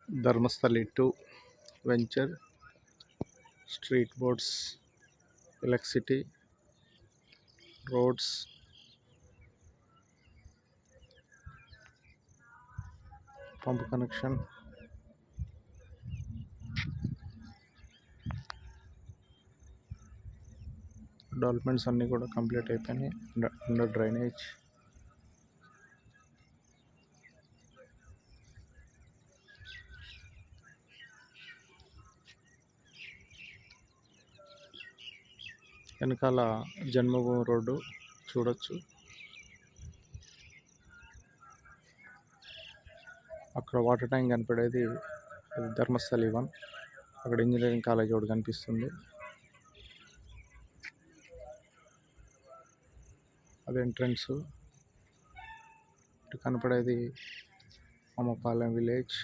Dharmastali 2 Venture, street boards, electricity, roads, pump connection, developments అన్నీ కూడా complete అయిపోయినాయి. Under drainage, వెనకాల జన్మభూమి రోడ్డు చూడొచ్చు. అక్కడ వాటర్ ట్యాంక్ కనపడేది ధర్మస్థలి 1. అక్కడ ఇంజనీరింగ్ కాలేజ్ ఒకటి కనిపిస్తుంది. అది ఎంట్రన్స్. ఇటు కనపడేది అమ్మపాలెం విలేజ్.